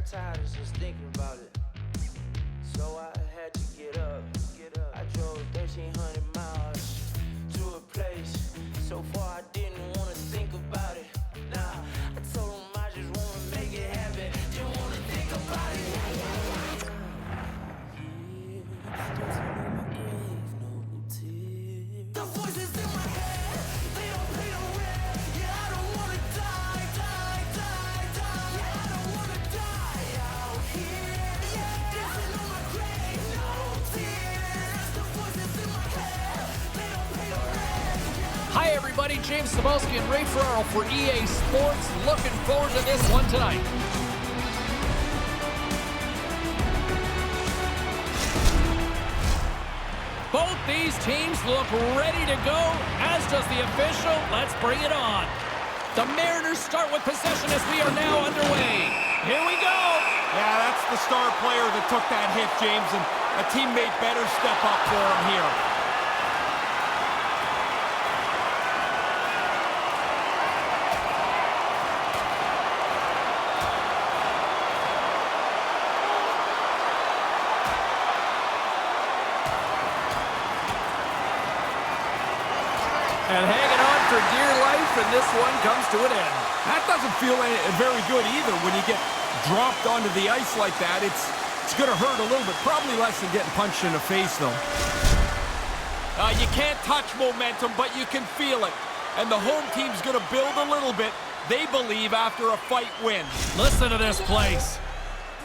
tired of just thinking about it. So I had to get up. I drove 1,300 miles to a place so far I didn't want to think about it. Nah, I told him I just want to make it happen. Just want to think about it. Don't tell me my grave, no tears. The voices in my head, they don't pay no rent. Yeah, I don't want to die. Yeah, I don't want to die out here. Dancing on my grave, no tears. The voices in my head, they don't pay no rent. Hi everybody, James Cebulski and Ray Ferraro for EA Sports. Looking forward to this one tonight. Both these teams look ready to go, as does the official. Let's bring it on. The Mariners start with possession as we are now underway. Here we go. Yeah, that's the star player that took that hit, James, and a teammate better step up for him here. And hanging on for dear life, and this one comes to an end. That doesn't feel very good either when you get dropped onto the ice like that. It's going to hurt a little bit. Probably less than getting punched in the face, though. You can't touch momentum, but you can feel it. And the home team's going to build a little bit. They believe after a fight win. Listen to this place.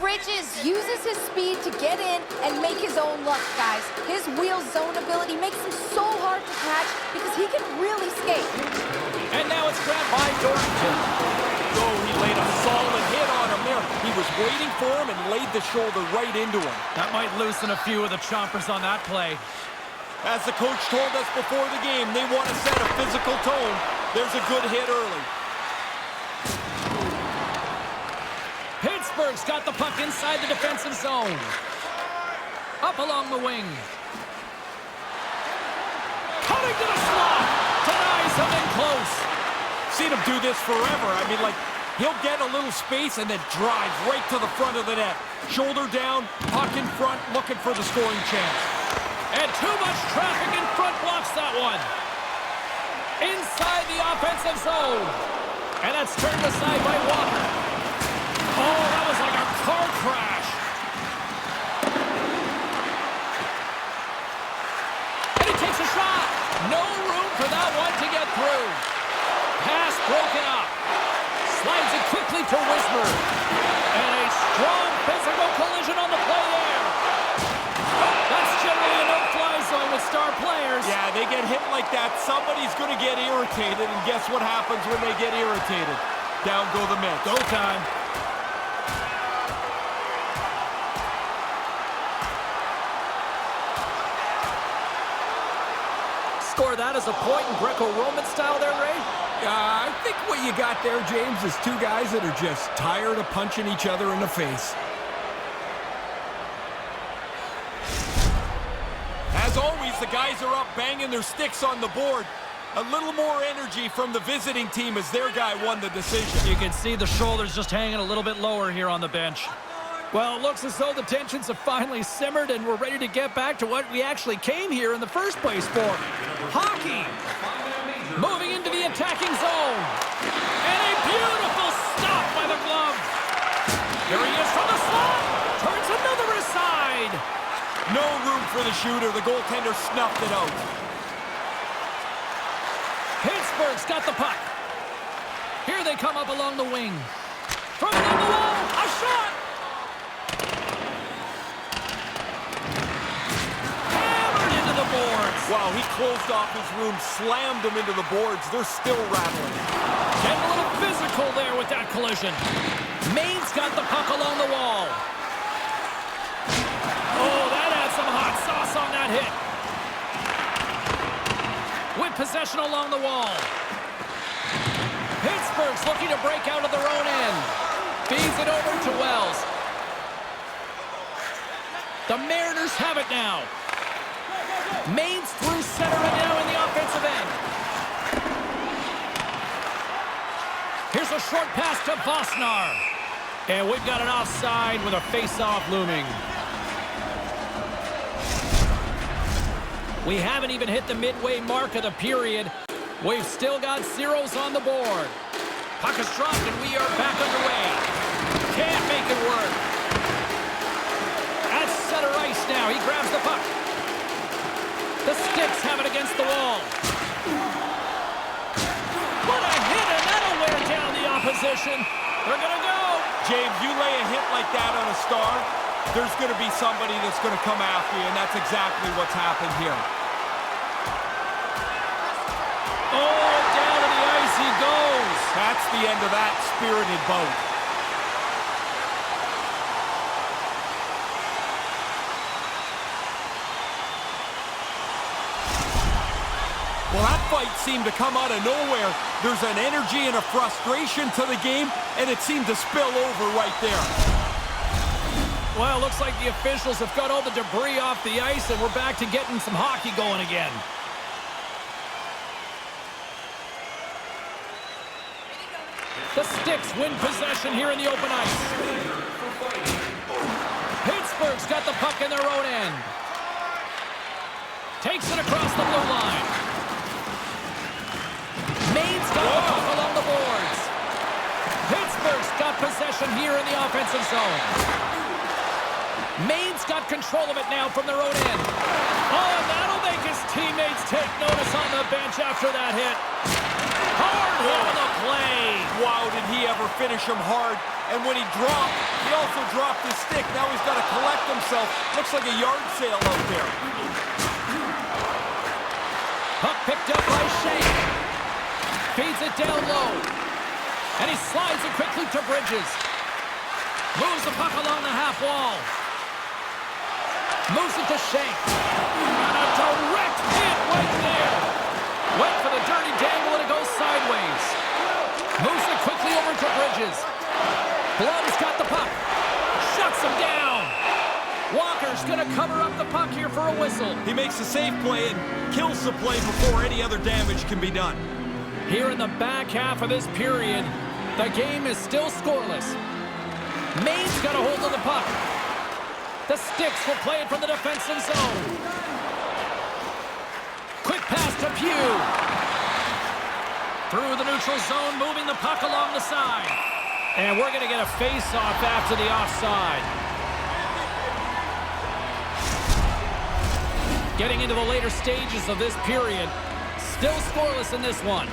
Bridges uses his speed to get in and make his own luck, guys. His wheel zone ability makes him so hard to catch because he can really skate. And now it's grabbed by Dorrington. Oh, he laid a solid hit on him there. He was waiting for him and laid the shoulder right into him. That might loosen a few of the chompers on that play. As the coach told us before the game, they want to set a physical tone. There's a good hit early. Pittsburgh's got the puck inside the defensive zone. Up along the wing. Cutting to the slot. Denies him in close. Seen him do this forever. I mean, like, he'll get a little space and then drive right to the front of the net. Shoulder down, puck in front, looking for the scoring chance. And too much traffic in front blocks that one. Inside the offensive zone. And that's turned aside by Walker. Oh, that was like a car crash. And he takes a shot. No room for that one to get through. Pass broken up. Slides it quickly to Whisper. And a strong physical collision on the play there. That's generally a no-fly zone with star players. Yeah, they get hit like that. Somebody's going to get irritated, and guess what happens when they get irritated? Down go the Mets. Go time. Score that as a point in Greco-Roman style there, Ray? I think what you got there, James, is two guys that are just tired of punching each other in the face. As always, the guys are up banging their sticks on the board. A little more energy from the visiting team as their guy won the decision. You can see the shoulders just hanging a little bit lower here on the bench. Well, it looks as though the tensions have finally simmered and we're ready to get back to what we actually came here in the first place for. Hockey! Moving into the attacking zone. And a beautiful stop by the glove. Here he is from the slot. Turns another aside. No room for the shooter. The goaltender snuffed it out. Pittsburgh's got the puck. Here they come up along the wing. From along the wall. A shot. Boards. Wow, he closed off his room, slammed him into the boards. They're still rattling. Getting a little physical there with that collision. Maine's got the puck along the wall. Oh, that had some hot sauce on that hit. With possession along the wall. Pittsburgh's looking to break out of their own end. Feeds it over to Wells. The Mariners have it now. Maine's through center and now in the offensive end. Here's a short pass to Vosnar. And we've got an offside with a face-off looming. We haven't even hit the midway mark of the period. We've still got zeros on the board. Puck is dropped and we are back underway. Can't make it work. At center ice now. He grabs the puck. The Sticks have it against the wall. What a hit, and that'll wear down the opposition. They're going to go. James, you lay a hit like that on a star, there's going to be somebody that's going to come after you, and that's exactly what's happened here. Oh, down to the ice he goes. That's the end of that spirited bout. Well, that fight seemed to come out of nowhere. There's an energy and a frustration to the game, and it seemed to spill over right there. Well, looks like the officials have got all the debris off the ice, and we're back to getting some hockey going again. The Sticks win possession here in the open ice. Pittsburgh's got the puck in their own end. Takes it across the blue line. Maine's got the puck along the boards. Pittsburgh's got possession here in the offensive zone. Maine's got control of it now from their own end. Oh, and that'll make his teammates take notice on the bench after that hit. Hard hit on the play. Wow, did he ever finish him hard. And when he dropped, he also dropped his stick. Now he's got to collect himself. Looks like a yard sale out there. Puck picked up by Shane. Feeds it down low. And he slides it quickly to Bridges. Moves the puck along the half wall. Moves it to Shane. And a direct hit right there. Went for the dirty dangle and it goes sideways. Moves it quickly over to Bridges. Blood's got the puck. Shuts him down. Walker's going to cover up the puck here for a whistle. He makes a safe play and kills the play before any other damage can be done. Here in the back half of this period, the game is still scoreless. Maine's got a hold of the puck. The Sticks will play it from the defensive zone. Quick pass to Pugh. Through the neutral zone, moving the puck along the side. And we're going to get a face-off after the offside. Getting into the later stages of this period. Still scoreless in this one.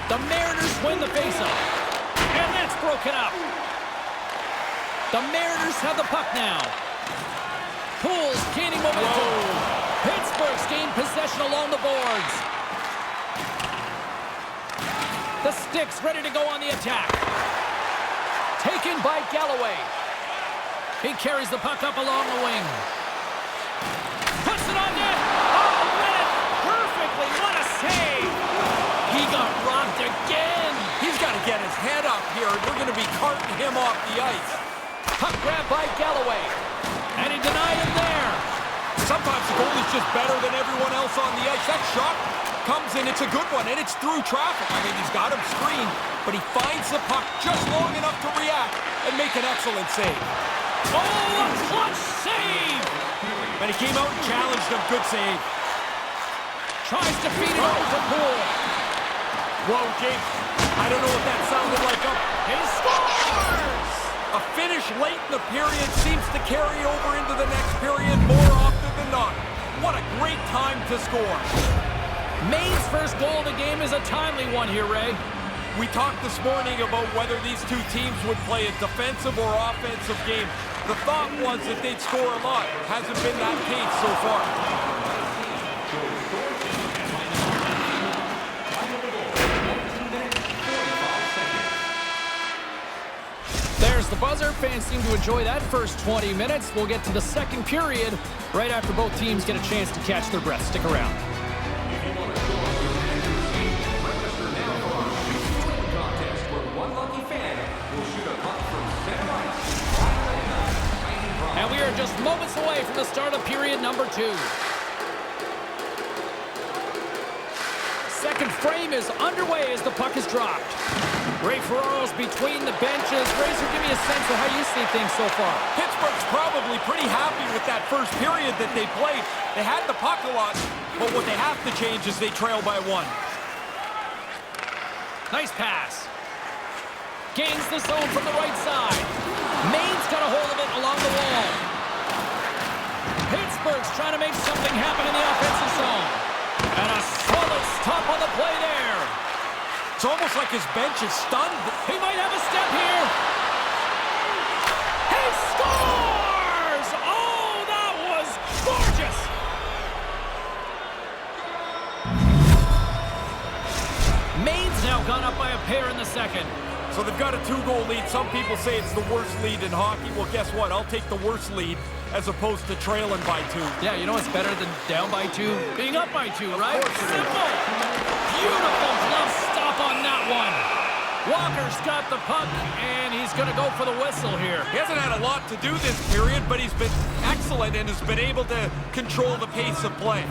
The Mariners win the faceoff. And that's broken up. The Mariners have the puck now. Pools gaining momentum. Pittsburgh's gained possession along the boards. The Sticks ready to go on the attack. Taken by Galloway. He carries the puck up along the wing. Puts it on net. Oh, read it perfectly. What a save. He got rocked again. He's got to get his head up here. They're going to be carting him off the ice. Puck grab by Galloway. And he denied him there. Sometimes the goalie's just better than everyone else on the ice. That shot comes in. It's a good one, and it's through traffic. I mean, he's got him screened, but he finds the puck just long enough to react and make an excellent save. Oh, a clutch save! And he came out and challenged him. Good save. Tries to feed it over to Poole. Whoa, James. I don't know what that sounded like. He scores! A finish late in the period seems to carry over into the next period more often than not. What a great time to score. Maine's first goal of the game is a timely one here, Ray. We talked this morning about whether these two teams would play a defensive or offensive game. The thought was that they'd score a lot. Hasn't been that case so far. There's the buzzer. Fans seem to enjoy that first 20 minutes. We'll get to the second period right after both teams get a chance to catch their breath. Stick around. And we are just moments away from the start of period number 2. Second frame is underway as the puck is dropped. between the benches. Razor, give me a sense of how you see things so far. Pittsburgh's probably pretty happy with that first period that they played. They had the puck a lot, but what they have to change is they trail by 1. Nice pass. Gains the zone from the right side. Maine's got a hold of it along the wall. Pittsburgh's trying to make something happen in the offensive zone. And a solid stop on the play there. It's almost like his bench is stunned. He might have a step here. He scores! Oh, that was gorgeous! Maine's now gone up by a pair in the second. So they've got a 2-goal lead. Some people say it's the worst lead in hockey. Well, guess what? I'll take the worst lead as opposed to trailing by 2. Yeah, you know what's better than down by 2? Being up by 2, right? Simple! Beautiful glove stop on that one. Walker's got the puck, and he's going to go for the whistle here. He hasn't had a lot to do this period, but he's been excellent and has been able to control the pace of play.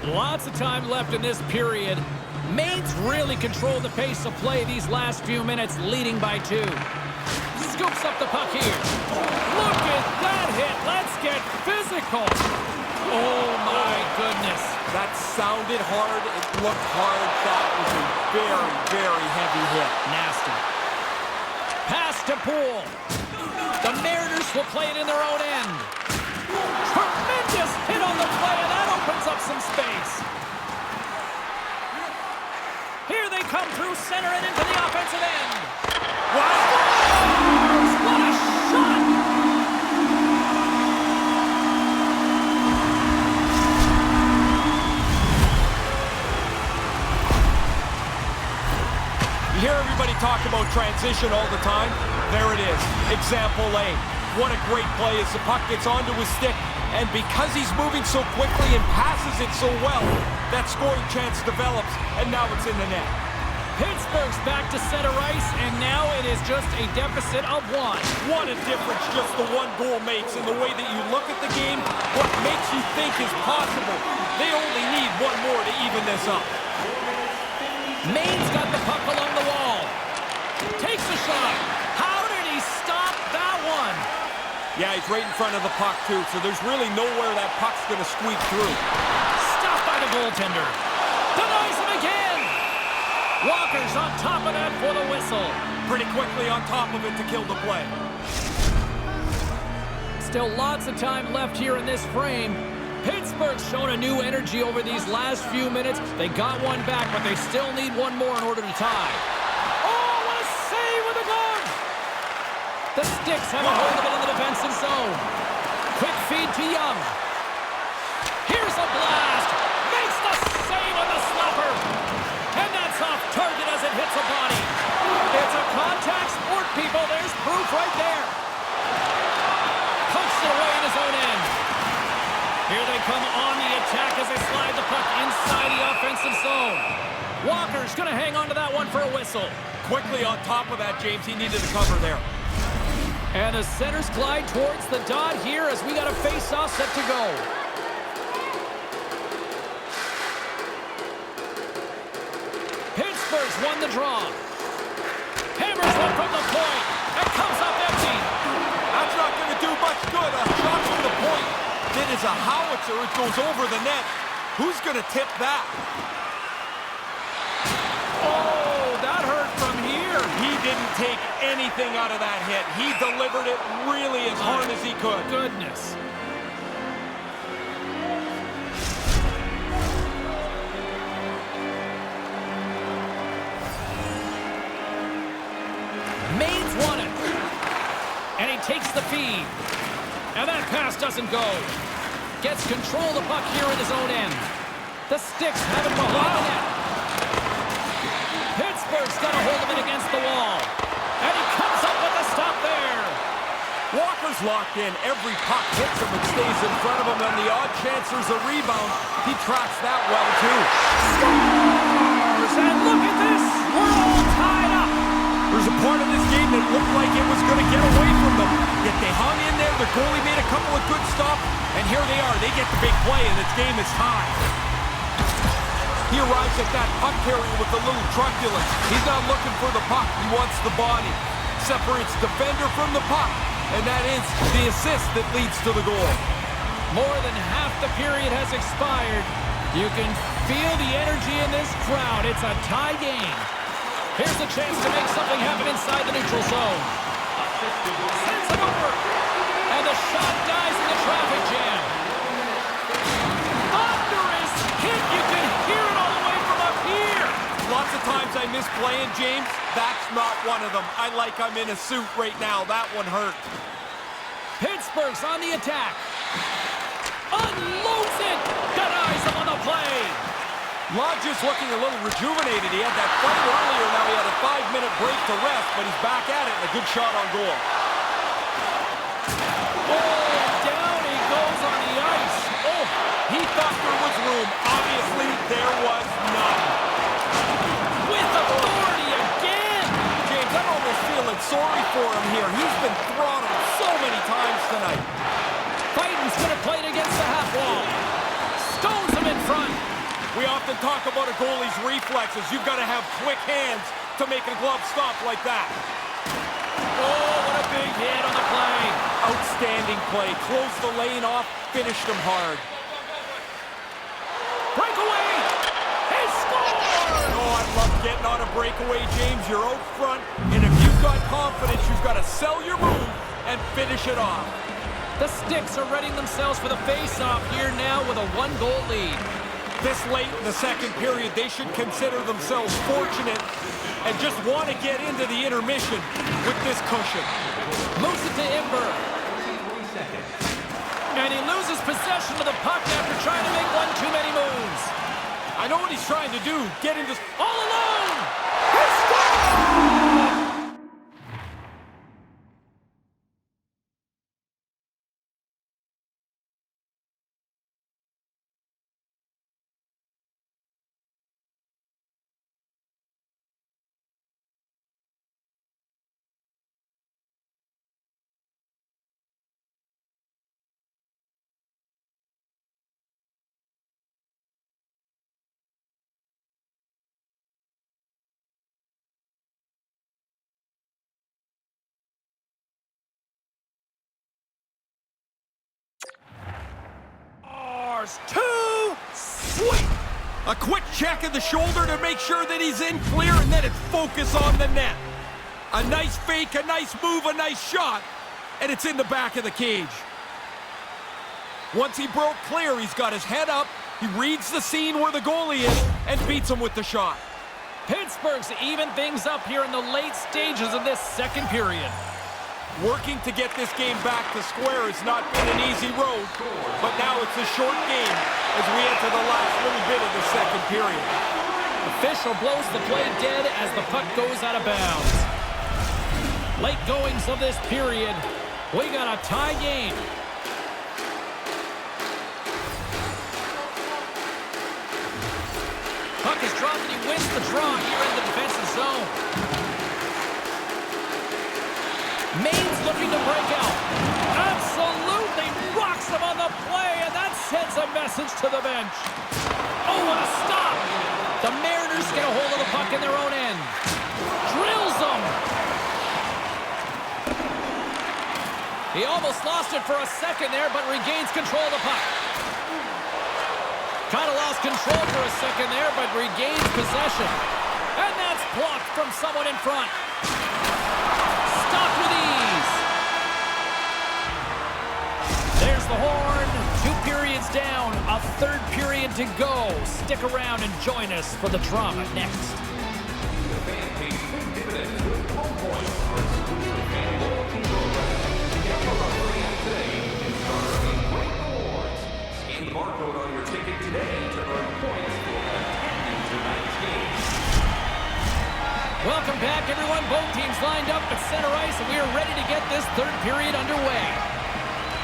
Lots of time left in this period. Maine's really controlled the pace of play these last few minutes, leading by 2. Scoops up the puck here. Look at that hit. Let's get physical. Oh, my goodness. That sounded hard. It looked hard. That was a very, very heavy hit. Nasty. Pass to Poole. The Mariners will play it in their own end. Tremendous hit on the play, and that opens up some space. Here they come through center and into the offensive end. Wow! What a shot! You hear everybody talk about transition all the time. There it is. Example A. What a great play as the puck gets onto his stick. And because he's moving so quickly and passes it so well, that scoring chance develops, and now it's in the net. Pittsburgh's back to center ice, and now it is just a deficit of 1. What a difference just the 1 goal makes in the way that you look at the game, what makes you think is possible. They only need 1 more to even this up. Maine's got the puck along the wall. Takes a shot. How did he stop that one? Yeah, he's right in front of the puck, too, so there's really nowhere that puck's going to squeak through. Stopped by the goaltender. Denies him again. Walker's on top of that for the whistle. Pretty quickly on top of it to kill the play. Still lots of time left here in this frame. Pittsburgh's shown a new energy over these last few minutes. They got 1 back, but they still need 1 more in order to tie. Oh, what a save with the glove! The Sticks have a hold of it in the defensive zone. Quick feed to Young. Here's a blast. Makes the save on the slapper. And that's off target as it hits a body. It's a contact sport, people. There's proof right there. Punched it away in his own end. Here they come on the attack as they slide the puck inside the offensive zone. Walker's going to hang on to that one for a whistle. Quickly on top of that, James, he needed to cover there. And the centers glide towards the dot here as we got a face-off set to go. Pittsburgh's won the draw. Hammers one from the point. And comes up empty. That's not going to do much good. A shot from the point. It is a howitzer. It goes over the net. Who's going to tip that? Oh, that hurt from here. He didn't take anything out of that hit. He delivered it really as hard as he could. Goodness. Maine's won it. And he takes the feed. And that pass doesn't go. Gets control of the puck here in his own end. The Sticks have it behind the net. Pittsburgh's got a hold of it against the wall. And he comes up with a stop there. Walker's locked in. Every puck hits him and stays in front of him. On the odd chance there's a rebound, he tracks that well, too. Scores! And look at this. We're all tied up. There's a part of this game that looked like it was going to get away from them. Yet they hung in there. The goalie made a couple of good stops. And here they are. They get the big play, and this game is tied. He arrives at that puck carrier with a little truculence. He's not looking for the puck. He wants the body. separates defender from the puck, and that is the assist that leads to the goal. More than half the period has expired. You can feel the energy in this crowd. It's a tie game. Here's a chance to make something happen inside the neutral zone. Sends it over. And the shot dies in the traffic jam. Thunderous hit. You can hear it all the way from up here. Lots of times I miss playing, James. That's not one of them. I like I'm in a suit right now. That one hurt. Pittsburgh's on the attack. Unloads it. Denies him on the play. Lodge is looking a little rejuvenated. He had that fight earlier. Now he had a 5-minute break to rest, but he's back at it and a good shot on goal. Oh, down he goes on the ice. Oh, he thought there was room. Obviously, there was none. With authority again. James, I'm almost feeling sorry for him here. He's been throttled so many times tonight. Fighting's going to play it against the half wall. Stones him in front. We often talk about a goalie's reflexes. You've got to have quick hands to make a glove stop like that. Oh, what a big hit on the play. Outstanding play. Closed the lane off, finished him hard. Breakaway. He scored. Oh, I love getting on a breakaway, James. You're out front, and if you've got confidence, you've got to sell your move and finish it off. The Sticks are readying themselves for the face-off here now with a 1-goal lead. This late in the second period, they should consider themselves fortunate and just want to get into the intermission with this cushion. Moves it to Imber. And he loses possession of the puck after trying to make one too many moves. I know what he's trying to do. Get into... All alone! He scores! Too sweet. A quick check of the shoulder to make sure that he's in clear, and then it's focus on the net. A nice fake, a nice move, a nice shot, and it's in the back of the cage. Once he broke clear, he's got his head up, he reads the scene where the goalie is, and beats him with the shot. Pittsburgh's even things up here in the late stages of this second period. Working to get this game back to square has not been an easy road, but now it's a short game as we enter the last little bit of the second period. Official blows the play dead as the puck goes out of bounds. Late goings of this period, we got a tie game. Puck is dropped and he wins the draw here in the defensive zone. Maine's looking to break out. Absolutely rocks him on the play, and that sends a message to the bench. Oh, what a stop! The Mariners get a hold of the puck in their own end. Drills them. He almost lost it for a second there, but regains control of the puck. Kind of lost control for a second there, but regains possession. And that's blocked from someone in front. Stopped with ease. There's the horn. 2 periods down. A third period to go. Stick around and join us for the drama next. Scan the barcode on your ticket today to earn points for attending tonight's game. Welcome back, everyone. Both teams lined up at center ice, and we are ready to get this third period underway.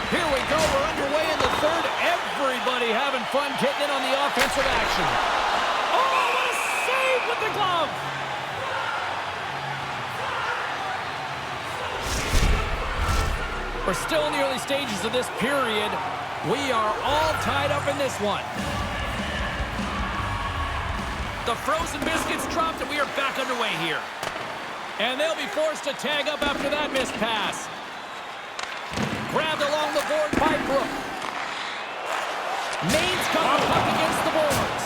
Here we go. We're underway in the third. Everybody having fun getting in on the offensive action. Oh, what a save with the glove! We're still in the early stages of this period. We are all tied up in this one. The frozen biscuits dropped, and we are back underway here. And they'll be forced to tag up after that missed pass. Grabbed along the board by Brook. Maine's got the puck against the boards.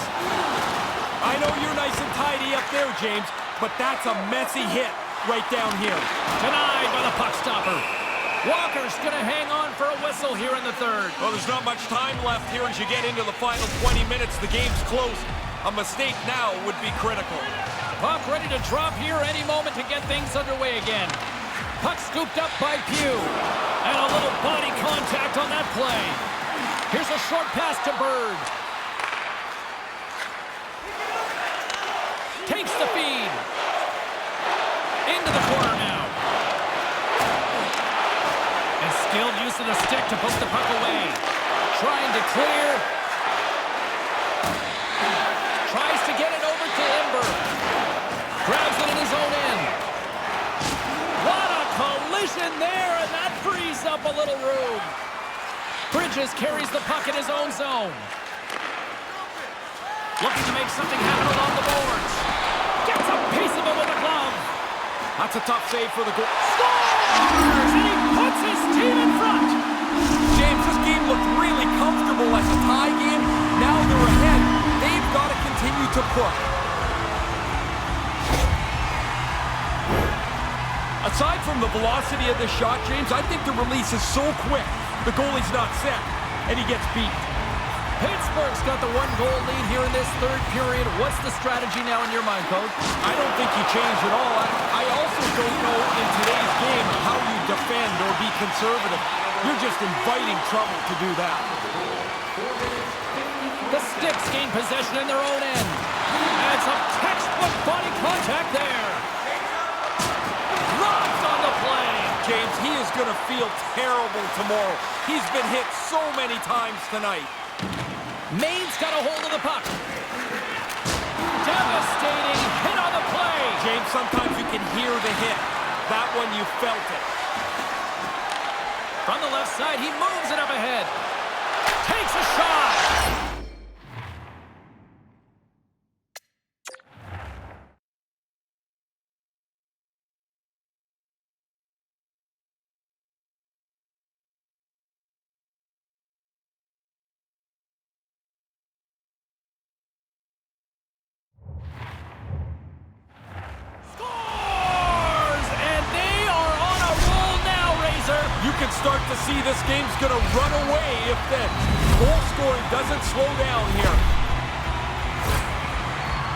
I know you're nice and tidy up there, James, but that's a messy hit right down here. Denied by the puck stopper. Walker's going to hang on for a whistle here in the third. Well, there's not much time left here as you get into the final 20 minutes. The game's close. A mistake now would be critical. Puck ready to drop here any moment to get things underway again. Puck scooped up by Pugh. And a little body contact on that play. Here's a short pass to Bird. Takes the feed. Into the corner now. And skilled use of the stick to poke the puck away. Trying to clear. Tries to get it over to Ember. Grabs it in his own end. What a collision there, and that frees up a little room. Bridges carries the puck in his own zone. Looking to make something happen along the boards. Gets a piece of it with a glove. That's a tough save for the goal. Scores! And he puts his team in front. James, this game looked really comfortable as a tie game. Now they're ahead. They've got to continue to push. Aside from the velocity of the shot, James, I think the release is so quick. The goalie's not set, and he gets beat. Pittsburgh's got the one-goal lead here in this third period. What's the strategy now in your mind, Coach? I don't think you change at all. I also don't know in today's game how you defend or be conservative. You're just inviting trouble to do that. The Sticks gain possession in their own end. And some textbook body contact there. Robbed on the play. James, he is going to feel terrible tomorrow. He's been hit so many times tonight. Maine's got a hold of the puck. Devastating hit on the play. James, sometimes you can hear the hit. That one, you felt it. From the left side, he moves it up ahead. Takes a shot. You can start to see this game's going to run away if the goal scoring doesn't slow down here.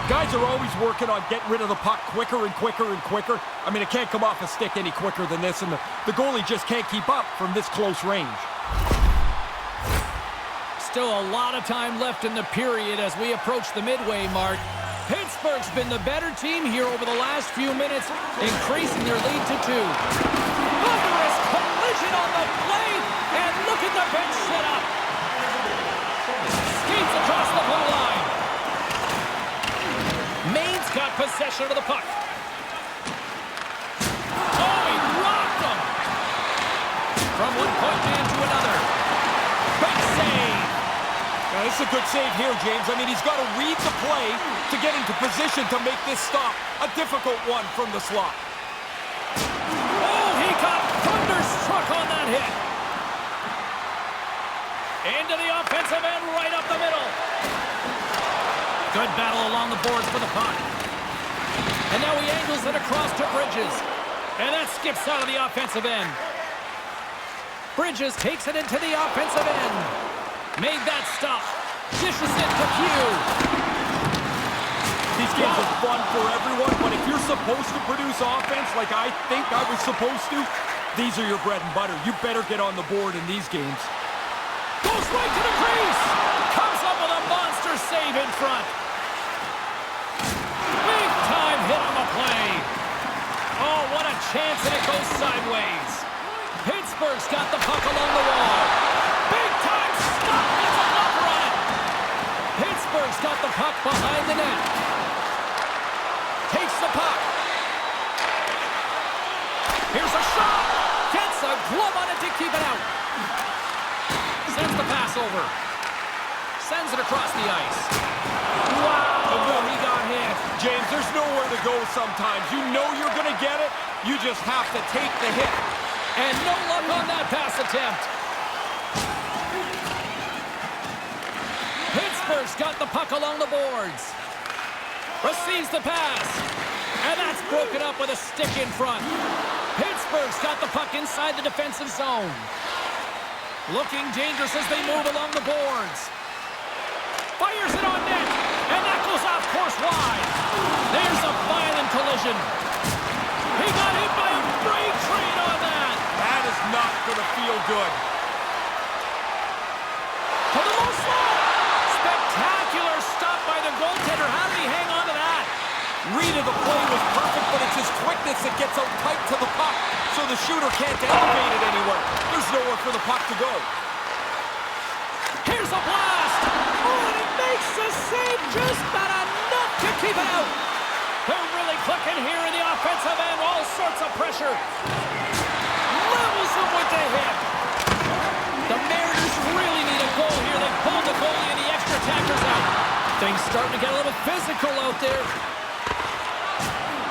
Guys are always working on getting rid of the puck quicker and quicker and quicker. I mean, it can't come off a stick any quicker than this, and the goalie just can't keep up from this close range. Still a lot of time left in the period as we approach the midway mark. Pittsburgh's been the better team here over the last few minutes, increasing their lead to 2. Thunderous collision on the play, and look at the bench set up. Skates across the blue line. Maine's got possession of the puck. Oh, he rocked him. From one point man to another. Big save. Now, this is a good save here, James. I mean, he's got to read the play to get into position to make this stop. A difficult one from the slot. Oh, he got thunderstruck on that hit. Into the offensive end, right up the middle. Good battle along the boards for the puck. And now he angles it across to Bridges. And that skips out of the offensive end. Bridges takes it into the offensive end. Made that stop. Dishes it to Pugh. These games are fun for everyone, but if you're supposed to produce offense like I think I was supposed to, these are your bread and butter. You better get on the board in these games. Goes right to the crease. Comes up with a monster save in front. Big time hit on the play. Oh, what a chance, and it goes sideways. Pittsburgh's got the puck along the wall. Big time stop. It's a blocker on it. Pittsburgh's got the puck behind the net. Takes the puck. Here's a shot. Gets a glove on it to keep it out. Sends the pass over. Sends it across the ice. Wow, he got hit. James, there's nowhere to go sometimes. You know you're going to get it, You just have to take the hit. And no luck on that pass attempt. Pittsburgh's got the puck along the boards. Receives the pass. And that's broken up with a stick in front. Pittsburgh's got the puck inside the defensive zone. Looking dangerous as they move along the boards. Fires it on net. And that goes off course wide. There's a violent collision. He got hit by a freight train on that. That is not going to feel good. To the low slot. Spectacular stop by the goaltender. How did he hang on to that? Read of the play was perfect, but it's his quickness that gets out tight to the puck, so the shooter can't elevate it anywhere. There's nowhere for the puck to go. Here's a blast. Oh, and he makes the save, just not enough to keep it out. They're really clicking here in the offensive end. All sorts of pressure. Levels them with the hit. The Mariners really need a goal here. They pulled the goalie and the extra attackers out. Things starting to get a little physical out there.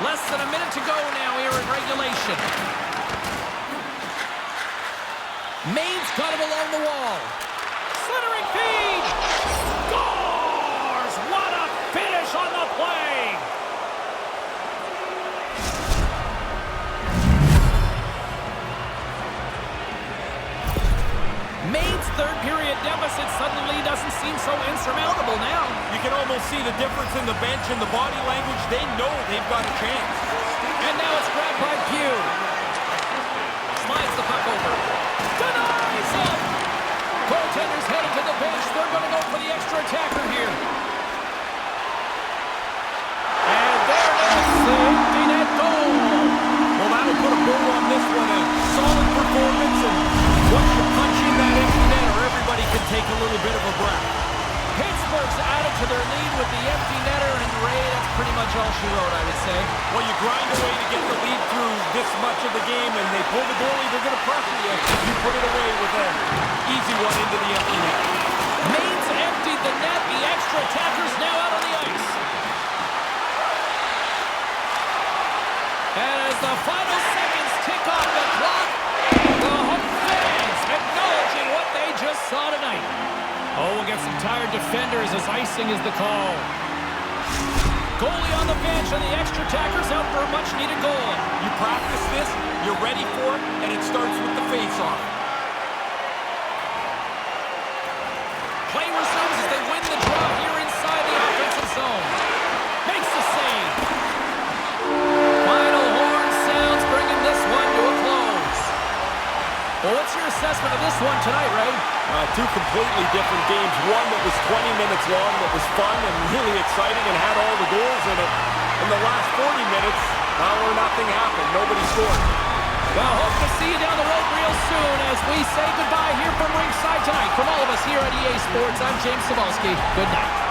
Less than a minute to go now here in regulation. Maine's got him along the wall. Centering feed. Scores! What a finish on the play! Maine's third period deficit suddenly doesn't seem so insurmountable now. You can almost see the difference in the bench and the body language. They know they've got a chance. And now it's grabbed by Pugh. Slides the puck over. Denies him! Goaltender's headed to the bench. They're going to go for the extra attacker here. And there it is. The empty net goal. Well, that'll put a bow on this one. A solid performance, and once you punch in that empty netter, everybody can take a little bit of a breath. Pittsburgh's added to their lead with the empty netter, and Ray, that's pretty much all she wrote, I would say. Well, you grind away to get the lead through this much of the game, and they pull the goalie, they're going to pressure you. You put it away with an easy one into the empty net. Maine's emptied the net. The extra attackers now out on the ice. And as the final seconds tick off the clock, the home fans acknowledging what they just saw tonight. Oh, we'll get some tired defenders as icing is the call. Goalie on the bench and the extra attackers out for a much-needed goal. You practice this, you're ready for it, and it starts with the face-off. Play resumes as they win the draw here inside the offensive zone. Makes the save. Final horn sounds, bringing this one to a close. Well, what's your assessment of this one tonight, Ray? Two completely different games. One that was 20 minutes long, that was fun and really exciting and had all the goals in it. In the last 40 minutes, where nothing happened. Nobody scored. Well, hope to see you down the road real soon as we say goodbye here from ringside tonight. From all of us here at EA Sports, I'm James Cebulski. Good night.